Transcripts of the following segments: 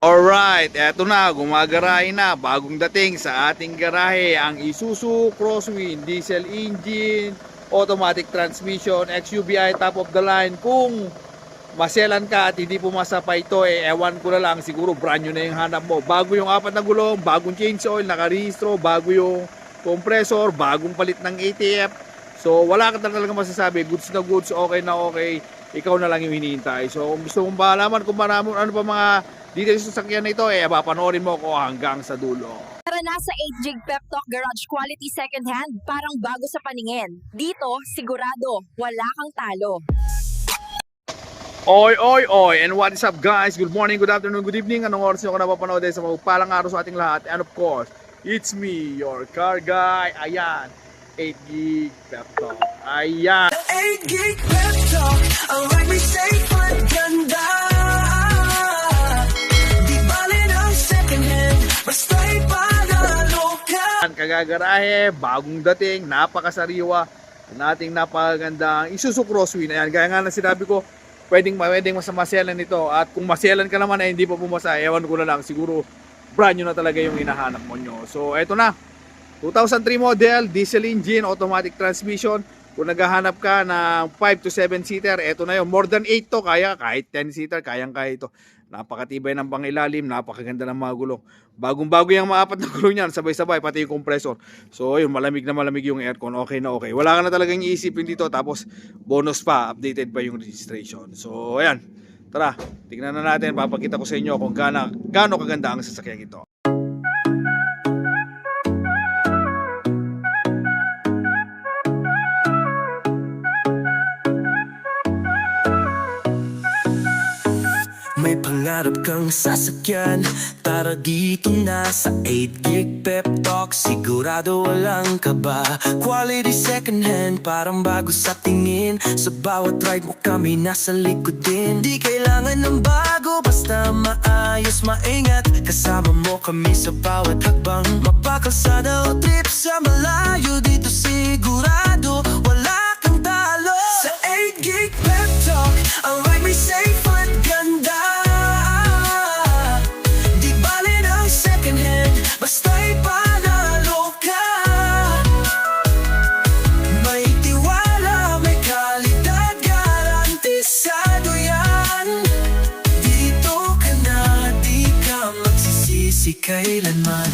Alright, eto na, gumagarahe na, bagong dating sa ating garahe ang Isuzu Crosswind diesel engine, automatic transmission, XUVI top of the line. Kung maselan ka at hindi pumasa pa ito, ewan ko na lang, siguro brand new na yung hanap mo. Bago yung apat na gulong, bagong change oil, nakarehistro, bago yung compressor, bagong palit ng ATF. So wala ka talaga masasabi, goods na goods, okay na okay, ikaw na lang yung hinihintay. So kung gusto mong malaman kung marami, ano pa mga details sa sakyan na ito, papanoorin mo ko hanggang sa dulo. Tara na sa 8 Jig Pep Talk Garage Quality Second Hand, parang bago sa paningin. Dito, sigurado, wala kang talo. Oy, oy, oy, and what is up guys? Good morning, good afternoon, good evening. Anong oras nyo ako napapanood sa magpalang araw sa ating lahat? And of course, it's me, your car guy. Ayan, 8 Gig Pep Talk. Ayan. 8 Gig Pep Talk, ang ride me safe at ganda. Di bali ng second hand, basta ipanalo ka. Kagagarahe, bagong dating, napakasariwa, nating napakagandang Isuzu Crosswind. Ayan, gaya nga na sinabi ko, pwedeng maselan ito. At kung maselan ka naman ay hindi pa pumasa, ewan ko na lang, siguro brand new na talaga yung hinahanap mo nyo. So eto na, 2003 model, diesel engine, automatic transmission. Kung naghahanap ka ng 5 to 7 seater, eto na yun. More than 8 to, kaya kahit 10 seater, kayang-kaya ito. Napakatibay ng pangilalim, napakaganda ng mga gulong. Bagong-bago yung mga apat na gulong niyan, sabay-sabay, pati yung compressor. So ayun, malamig na malamig yung aircon, okay na okay. Wala ka na talagang iisipin dito, tapos bonus pa, updated pa yung registration. So ayan, tara, tignan na natin, papakita ko sa inyo kung gaano kaganda ang sasakyan ito. May pangarap kang sasakyan, tara dito na sa 8 Gig Pep Talk. Sigurado walang kaba, quality second hand, parang bago sa tingin. Sa bawat ride mo kami nasa likod din. Di kailangan ng bago, basta maayos, maingat. Kasama mo kami sa bawat hakbang. Mapakalsada o trip sa malayo, dito sigurado wala kang talo. Sa 8 Gig Pep Talk, ang ride may safe at ganda. Basta ipanalo ka. May tiwala, may kalidad, garantisado yan. Dito ka na, di ka magsisisi kailanman.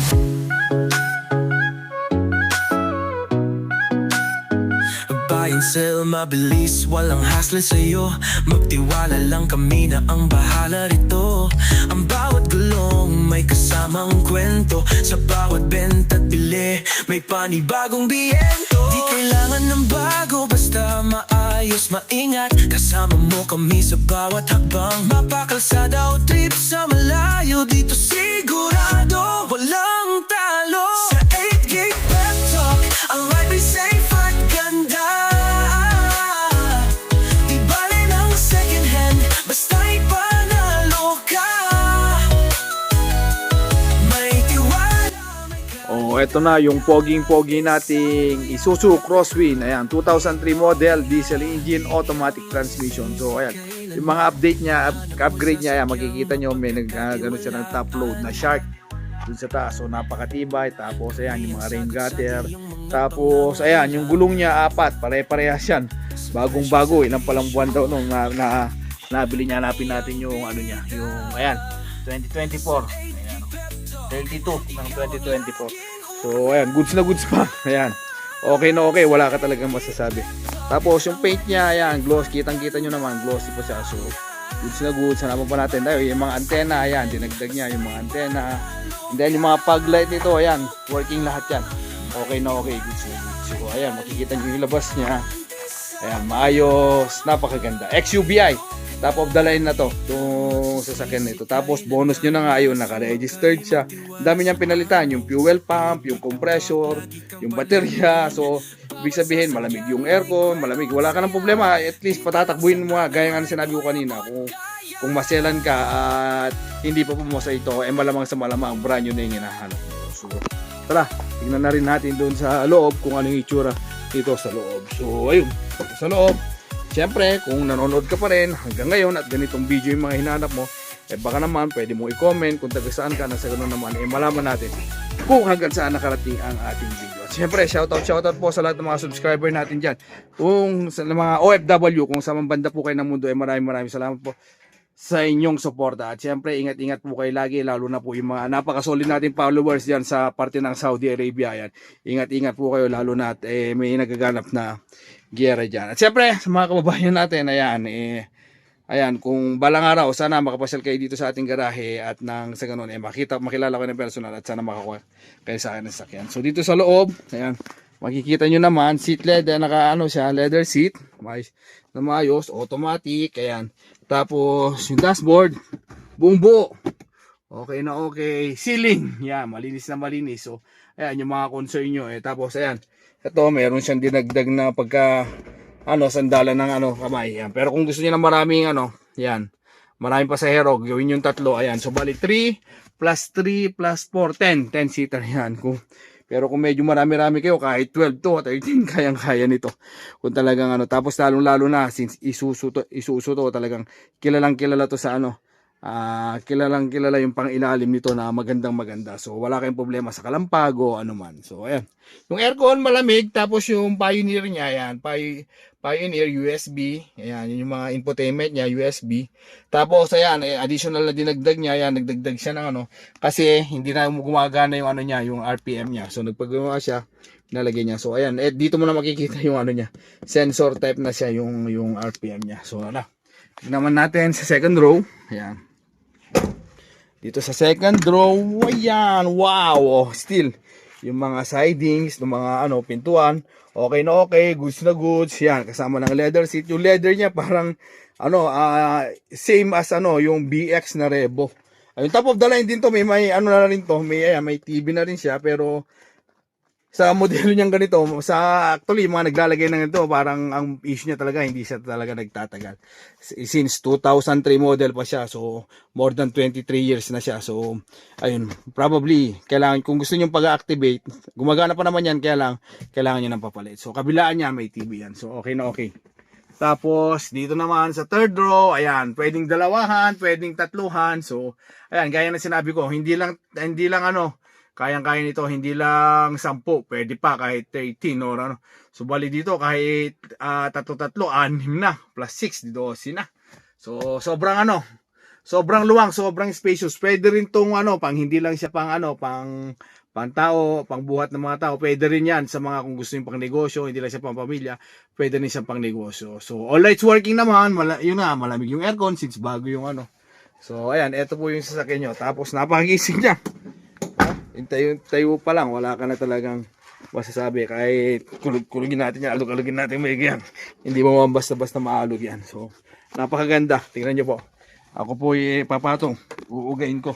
Buy and sell, mabilis, walang hassle sa'yo. Magtiwala lang kami na ang bahala rito. Ang bawat gulong may kasamang kwento. Sa bawat benta at bili, may panibagong biyento. Di kailangan ng bago, basta maayos, maingat. Kasama mo kami sa bawat hakbang. Mapakalsada o trip sa malayo, dito sigurado walang talo. Sa 8 Gig Pep Talk, ang ride may safe at ganda. Di bali ng second hand, basta ipanalo ka. Oh, eto na yung poging-pogi nating Isuzu Crosswind. Ayan, 2003 model, diesel engine, automatic transmission. So ayan, yung mga update niya, upgrade niya, ayan, makikita nyo may gano'n siya ng top load na shark dun sa taas. So napakatibay. Tapos ayan, yung mga rain gutter. Tapos ayan, yung gulong niya apat, pare-parehas yan. Bagong-bago, ilang palang buwan daw nung nabili niya. Hanapin natin yung ano niya, yung ayan, 2024. 32 ng 2024. So ayan, goods na goods pa. Ayan, okay na okay, wala ka talagang masasabi. Tapos yung paint niya, ayan, gloss, kitang-kita nyo naman, glossy pa siya. So goods na goods. Hanapin pa natin tayo yung mga antena. Ayan, dinagdag niya yung mga antena. And then yung mga pag light nito, ayan, working lahat yan. Okay na okay, goods na goods. So ayan, makikita nyo yung labas niya. Ayan, maayos, napakaganda. XUVI, top of the line na to, itong sasakyan na ito. Tapos bonus nyo na nga yun, naka-registered siya. Ang dami niyang pinalitan, yung fuel pump, yung compressor, yung baterya. So ibig sabihin, malamig yung aircon, malamig, wala ka ng problema. At least patatakbuhin mo nga, gaya nga na sinabi ko kanina, kung maselan ka at hindi pa pumasa ito, malamang sa malamang brand new na yung hinahanap mo. So tara, tingnan na rin natin doon sa loob kung ano yung itsura dito sa loob. So ayun, sa loob, siyempre kung nanonood ka pa rin hanggang ngayon at ganitong video yung mga hinahanap mo, baka naman pwede mo i-comment kung taga saan ka, na sa ganun naman malaman natin kung hanggang saan nakarating ang ating video. At syempre, shoutout po sa lahat ng mga subscriber natin dyan. Kung sa mga OFW, kung sa banda po kayo ng mundo, maraming salamat po sa inyong suporta. At syempre, ingat-ingat po kayo lagi, lalo na po yung mga napakasolid nating followers dyan sa parte ng Saudi Arabia. Yan. Ingat-ingat po kayo, lalo na may nagaganap na giyera dyan. At syempre, sa mga kababayan natin, ayan, kung balang araw, sana makapasyal kayo dito sa ating garahe at nang sa ganun, makilala ko ng personal at sana makakuha kayo sa akin ng sakyan. So dito sa loob, ayan, makikita nyo naman, seat leather, leather seat, maayos, automatic, ayan. Tapos yung dashboard, buong buo. Okay na okay. Ceiling, yan, malinis na malinis. So, ayan, yung mga concern nyo. Tapos, ayan, ito, meron siyang dinagdag na sandalan ng kamay. Yan. Pero kung gusto niyo ng maraming yan, maraming pasahero, gawin yung 3. Ayan, so bali 3 plus 3 plus 4, 10 seater yan. Pero kung medyo marami-rami kayo, kahit 12 to, 13, kayang-kaya nito. Kung talagang tapos lalong-lalo na, since Isuzu to, talagang kilalang-kilala to sa kilalang-kilala yung pang-ilalim nito na magandang-maganda. So, wala kayong problema sa kalampag o anuman. So, ayan. Yung aircon, malamig. Tapos yung Pioneer niya, ayan. Pioneer USB. Ayan, yun yung mga infotainment niya, USB. Tapos, ayan, additional na dinagdag niya. Ayan, nagdagdag siya ng kasi hindi na gumagana yung niya, yung RPM niya. So, nagpagawa siya, nalagay niya. So, ayan. Dito mo na makikita yung niya. Sensor type na siya, yung RPM niya. So, tignan naman natin sa second row. Ayan. Dito sa second row, ayan, wow, still, yung mga sidings, yung mga pintuan, okay na okay, goods na goods, yan, kasama ng leather seat. Yung leather niya parang, same as yung BX na Revo. Ayun, top of the line din to, may na rin to, may TV na rin siya, pero sa modelo niyang ganito, actually, yung mga naglalagay ng ito, parang ang issue niya talaga, hindi siya talaga nagtatagal. Since 2003 model pa siya, so more than 23 years na siya. So, ayun, probably, kung gusto niyo pag-activate, gumagana pa naman yan, kailangan niyo ng papalit. So, kabilaan niya, may TV yan. So, okay na okay. Tapos, dito naman sa third row, ayan, pwedeng dalawahan, pwedeng tatluhan. So, ayan, gaya na sinabi ko, hindi lang kayang-kaya nito, hindi lang 10, pwede pa kahit 13 or So bali dito kahit tatlo, 6 na, plus 6, 12 na. So sobrang sobrang luwang, sobrang spacious. Pwede rin tong pang hindi lang siya pang pang tao, pang buhat ng mga tao. Pwede rin yan sa mga kung gusto yung pang negosyo, hindi lang siya pang pamilya, pwede rin siya pang negosyo. So all lights working naman, malamig yung aircon since bago yung So ayan, ito po yung sasakyan nyo. Tapos napakagising niya. Tayo pa lang, wala ka na talagang masasabi. Kahit kulugin natin yan, alugin natin may yan. Hindi mo basta-basta maalog yan. So, napakaganda. Tingnan nyo po. Ako po papatong. Uugain ko.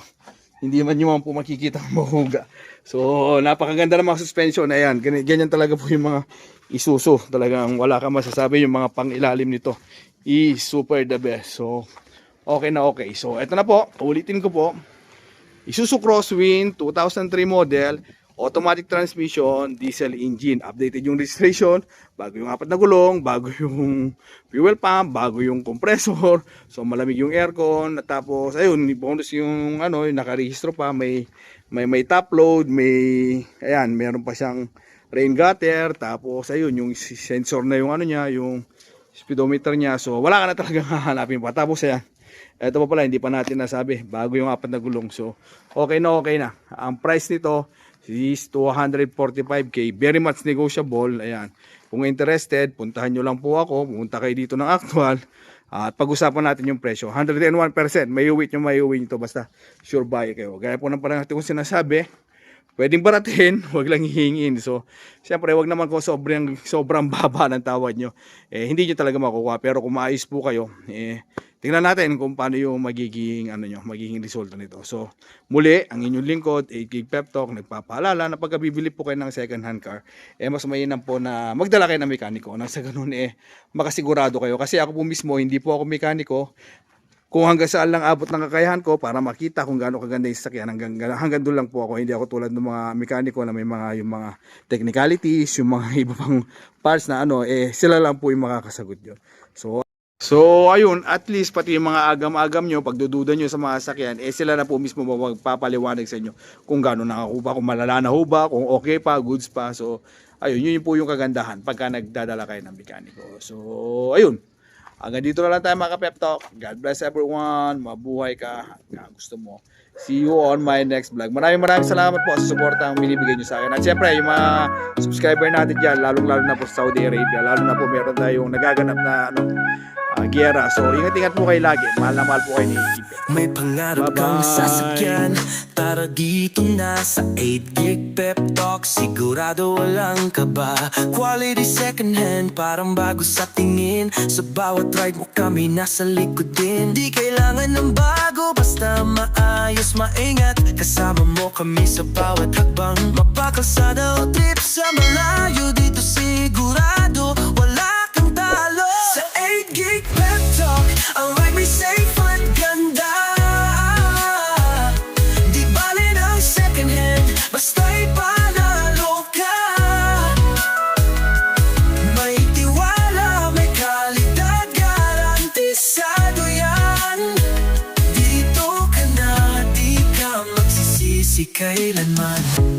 Hindi man nyo po makikita ang mahuga. So, napakaganda ng mga suspension. Ayan, ganyan talaga po yung mga Isuzu. Talagang wala ka masasabi. Yung mga pang-ilalim nito is super the best. So, okay na okay. So, eto na po. Ulitin ko po. Isuzu Crosswind 2003 model, automatic transmission, diesel engine. Updated yung registration, bago yung 4 na gulong, bago yung fuel pump, bago yung compressor. So malamig yung aircon. Tapos ayun, bonus yung yung nakarehistro pa, may top load, ayan, meron pa siyang rain gutter. Tapos ayun, yung sensor na yung niya, yung speedometer niya. So wala ka na talagang hahanapin pa. Tapos ayan, ito pa pala, hindi pa natin nasabi, bago yung 4 na gulong. So, okay na okay na. Ang price nito is 245k. Very much negotiable. Ayan. Kung interested, puntahan nyo lang po ako. Pumunta kayo dito ng actual. At pag-usapan natin yung presyo. 101%. May uwi nyo to. Basta sure buy kayo. Gaya po ng parang kong sinasabi, pwedeng baratin, wag lang hihingin. So, siyempre, wag naman ko sobrang baba ng tawad nyo. Hindi nyo talaga makukuha. Pero kung maayos po kayo, tingnan natin kung paano yung magiging resulta nito. So, muli, ang inyong lingkod, 8Gig Pep Talk, nagpapaalala na pagka bibili po kayo ng second hand car, mas mainam po na magdala kayo ng mekaniko. Nang sa ganun, makasigurado kayo. Kasi ako po mismo, hindi po ako mekaniko. Kung hanggang saan lang abot ng kakayahan ko para makita kung gaano kaganda yung sasakyan, hanggang doon lang po ako. Hindi ako tulad ng mga mekaniko na may yung mga technicalities, yung mga iba pang parts na sila lang po yung makakasagot yun. So So, ayun, at least pati yung mga agam-agam nyo, pagdududa nyo sa mga sakyan, sila na po mismo magpapaliwanag sa inyo kung gano'n nakakuha, kung malala na ho ba, kung okay pa, goods pa. So, ayun, yun po yung kagandahan pagka nagdadala kayo ng mekaniko. So, ayun. Hanggang dito na lang tayo mga ka-pep talk. God bless everyone. Mabuhay ka. Gusto mo. See you on my next vlog. Maraming salamat po sa suportang binibigay nyo sa akin. At syempre, yung mga subscriber natin dyan, lalong-lalo na po sa Saudi Arabia, lalo na po meron tayong nagaganap na giyera. So, ingat-ingat po kayo lagi. Mahal na mahal po kayo ni Ipe. May pangarap kang Bye-bye. sasakyan. Tara dito na sa 8 Gig Pep Talk. Sigurado walang kaba. Quality second hand, parang bago sa tingin. Sa bawat ride mo kami nasa likod din. Di kailangan ng bago, basta maayos, maingat. Kasama mo kami sa bawat hakbang. Mapakalsada o trip sa malayo, dito sigurado wala kang talo. Sa 8 Gig Pep Talk, ang ride may safe at ganda. Di bale ng second hand, basta ipanalo ka. May tiwala, may kalidad, garantisado yan. Dito ka na, di ka magsisisi kailanman.